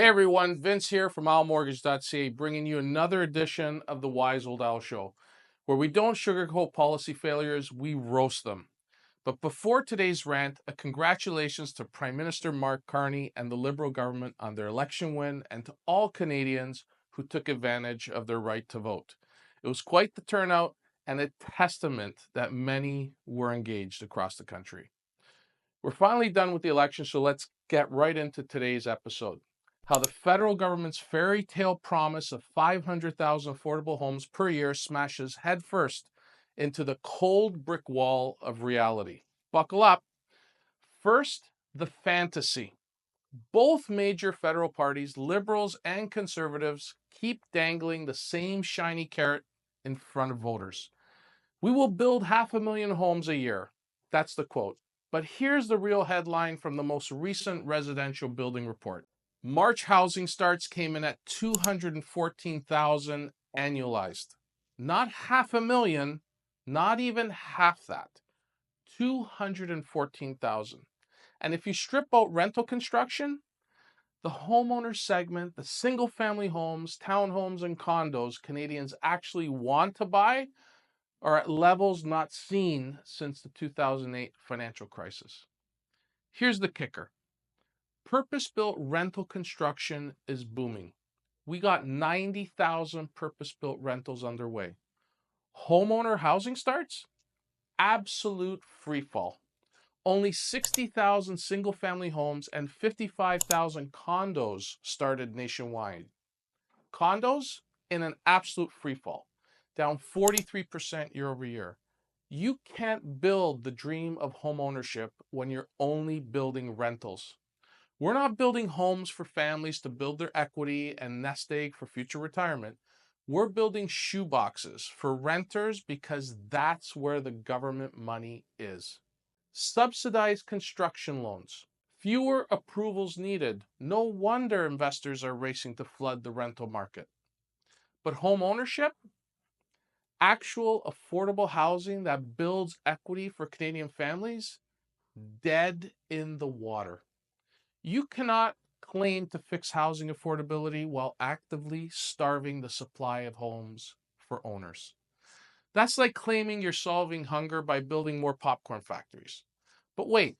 Hey everyone, Vince here from OwlMortgage.ca, bringing you another edition of the Wise Old Owl Show, where we don't sugarcoat policy failures, we roast them. But before today's rant, a congratulations to Prime Minister Mark Carney and the Liberal government on their election win, and to all Canadians who took advantage of their right to vote. It was quite the turnout and a testament that many were engaged across the country. We're finally done with the election, so let's get right into today's episode. How the federal government's fairy tale promise of 500,000 affordable homes per year smashes headfirst into the cold brick wall of reality. Buckle up. First, the fantasy. Both major federal parties, liberals and conservatives, keep dangling the same shiny carrot in front of voters. We will build 500,000 homes a year. That's the quote. But here's the real headline from the most recent residential building report. March housing starts came in at 214,000 annualized. Not 500,000, not even half that. 214,000. And if you strip out rental construction, the homeowner segment, the single family homes, townhomes, and condos Canadians actually want to buy are at levels not seen since the 2008 financial crisis. Here's the kicker. Purpose-built rental construction is booming. We got 90,000 purpose-built rentals underway. Homeowner housing starts? Absolute freefall. Only 60,000 single-family homes and 55,000 condos started nationwide. Condos in an absolute freefall, down 43% year over year. You can't build the dream of homeownership when you're only building rentals. We're not building homes for families to build their equity and nest egg for future retirement. We're building shoeboxes for renters because that's where the government money is. Subsidized construction loans. Fewer approvals needed. No wonder investors are racing to flood the rental market. But home ownership? Actual affordable housing that builds equity for Canadian families? Dead in the water. You cannot claim to fix housing affordability while actively starving the supply of homes for owners. That's like claiming you're solving hunger by building more popcorn factories. But wait,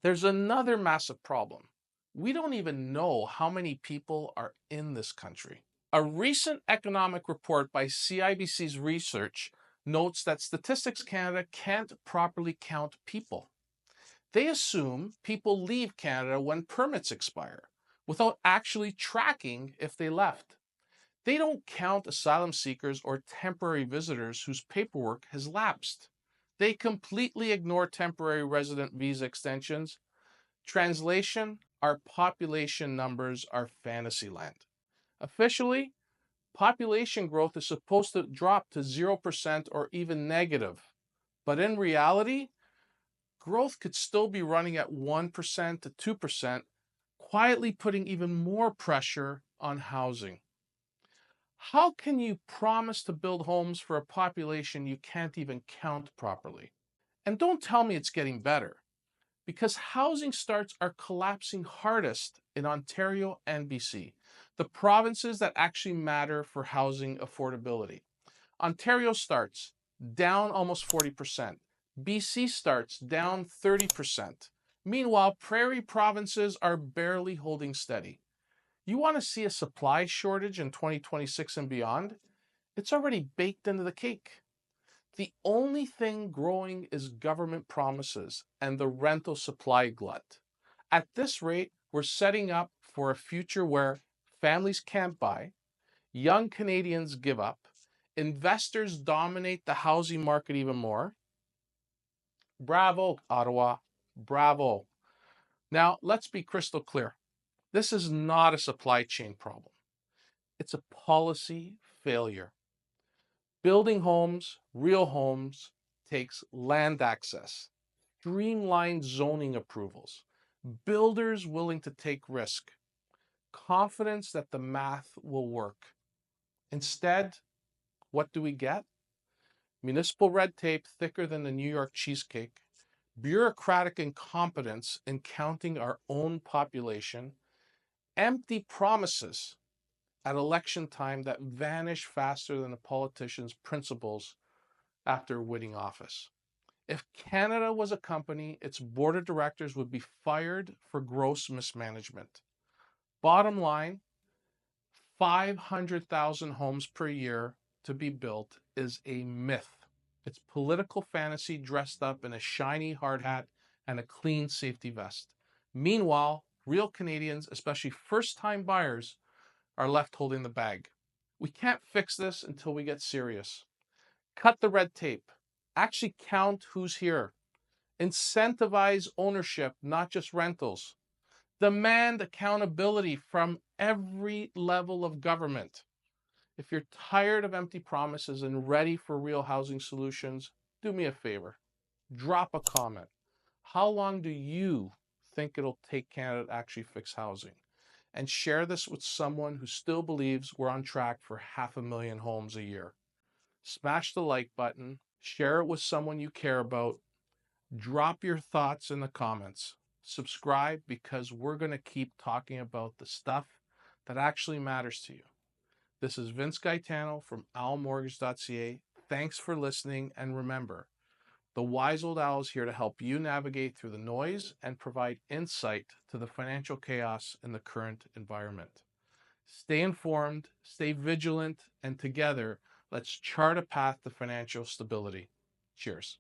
there's another massive problem. We don't even know how many people are in this country. A recent economic report by CIBC's research notes that Statistics Canada can't properly count people. They assume people leave Canada when permits expire, without actually tracking if they left. They don't count asylum seekers or temporary visitors whose paperwork has lapsed. They completely ignore temporary resident visa extensions. Translation, our population numbers are fantasy land. Officially, population growth is supposed to drop to 0% or even negative. But in reality, growth could still be running at 1% to 2%, quietly putting even more pressure on housing. How can you promise to build homes for a population you can't even count properly? And don't tell me it's getting better, because housing starts are collapsing hardest in Ontario and BC, the provinces that actually matter for housing affordability. Ontario starts down almost 40%. BC starts down 30%. Meanwhile, prairie provinces are barely holding steady. You want to see a supply shortage in 2026 and beyond? It's already baked into the cake. The only thing growing is government promises and the rental supply glut. At this rate, we're setting up for a future where families can't buy, young Canadians give up, investors dominate the housing market even more. Bravo, Ottawa. Bravo. Now, let's be crystal clear. This is not a supply chain problem. It's a policy failure. Building homes, real homes, takes land access, streamlined zoning approvals, builders willing to take risk, confidence that the math will work. Instead, what do we get? Municipal red tape thicker than the New York cheesecake, bureaucratic incompetence in counting our own population, Empty promises at election time that vanish faster than a politician's principles after winning office. If Canada was a company, its board of directors would be fired for gross mismanagement. Bottom line, 500,000 homes per year to be built is a myth. It's political fantasy dressed up in a shiny hard hat and a clean safety vest. Meanwhile, real Canadians, especially first-time buyers, are left holding the bag. We can't fix this until we get serious. Cut the red tape. Actually count who's here. Incentivize ownership, not just rentals. Demand accountability from every level of government. If you're tired of empty promises and ready for real housing solutions, do me a favor. Drop a comment. How long do you think it'll take Canada to actually fix housing? And share this with someone who still believes we're on track for 500,000 homes a year. Smash the like button, share it with someone you care about, drop your thoughts in the comments. Subscribe because we're going to keep talking about the stuff that actually matters to you. This is Vince Gaetano from OwlMortgage.ca. Thanks for listening, and remember, the Wise Old Owl is here to help you navigate through the noise and provide insight to the financial chaos in the current environment. Stay informed, stay vigilant, and together, let's chart a path to financial stability. Cheers.